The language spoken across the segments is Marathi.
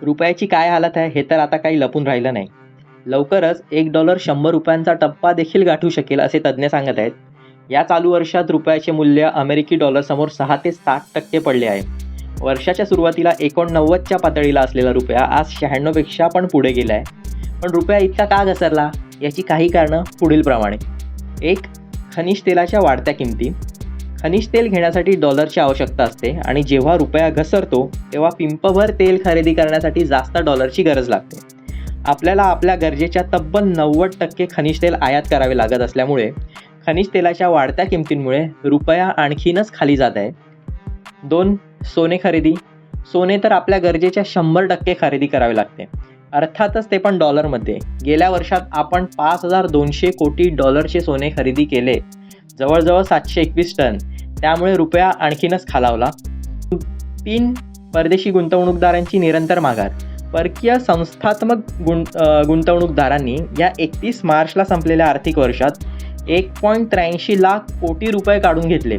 रुपयाची काय हालत आहे हे तर आता काही लपून राहिलं नाही. लवकरच $1 100 टप्पा देखील गाठू शकेल असे तज्ज्ञ सांगत आहेत. या चालू वर्षात रुपयाचे मूल्य अमेरिकी डॉलरसमोर 6 ते 7% पडले आहे. वर्षाच्या सुरुवातीला 89च्या पातळीला असलेला रुपया आज 96 पेक्षा पण पुढे गेला आहे. पण रुपया इतका का घसरला याची काही कारणं पुढीलप्रमाणे. 1. खनिज तेलाच्या वाढत्या किमती. खनिज तेल घेण्यासाठी डॉलरची आवश्यकता असते आणि जेव्हा रुपया घसरतो तेव्हा पिंपभर तेल खरेदी करण्यासाठी जास्त डॉलरची गरज लागते. आपल्याला आपल्या गरजेच्या तब्बल 90% खनिज तेल आयात करावे लागत असल्यामुळे खनिज तेलाच्या वाढत्या किमतींमुळे रुपया आणखीनच खाली जात आहे. 2. सोने खरेदी. सोने तर आपल्या गरजेच्या 100% खरेदी करावे लागते, अर्थातच ते पण डॉलरमध्ये. गेल्या वर्षात आपण $5,200 कोटी सोने खरेदी केले, जवळजवळ 721 टन. त्यामुळे रुपया आणखीनच खालावला. 3. परदेशी गुंतवणूकदारांची निरंतर माघार. परकीय संस्थात्मक गुंतवणूकदारांनी या 31 मार्चला संपलेल्या आर्थिक वर्षात 1.83 लाख कोटी रुपये काढून घेतले,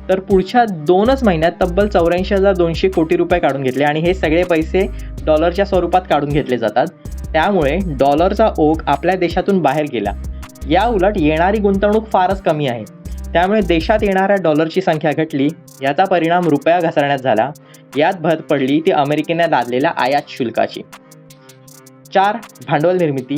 तर पुढच्या 2च महिन्यात तब्बल 84,200 कोटी रुपये काढून घेतले आणि हे सगळे पैसे डॉलरच्या स्वरूपात काढून घेतले जातात. त्यामुळे डॉलरचा ओघ आपल्या देशातून बाहेर गेला. या उलट येणारी गुंतवणूक फारच कमी आहे. त्यामुळे देशात येणाऱ्या डॉलरची संख्या घटली. याचा परिणाम रुपया घसरण्यात झाला. यात भर पडली ती अमेरिकेने लादलेल्या आयात शुल्काची. 4. भांडवल निर्मिती.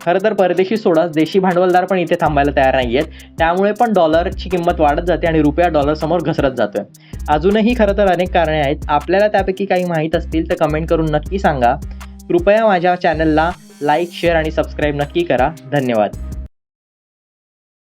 खरं तर परदेशी सोडाच देशी भांडवलदार पण इथे थांबायला तयार नाही आहेत. त्यामुळे पण डॉलरची किंमत वाढत जाते आणि रुपया डॉलरसमोर घसरत जातोय. अजूनही खरं तर अनेक कारणे आहेत. आपल्याला त्यापैकी काही माहीत असतील तर कमेंट करून नक्की सांगा. कृपया माझ्या चॅनलला लाईक, शेअर आणि सबस्क्राईब नक्की करा. धन्यवाद.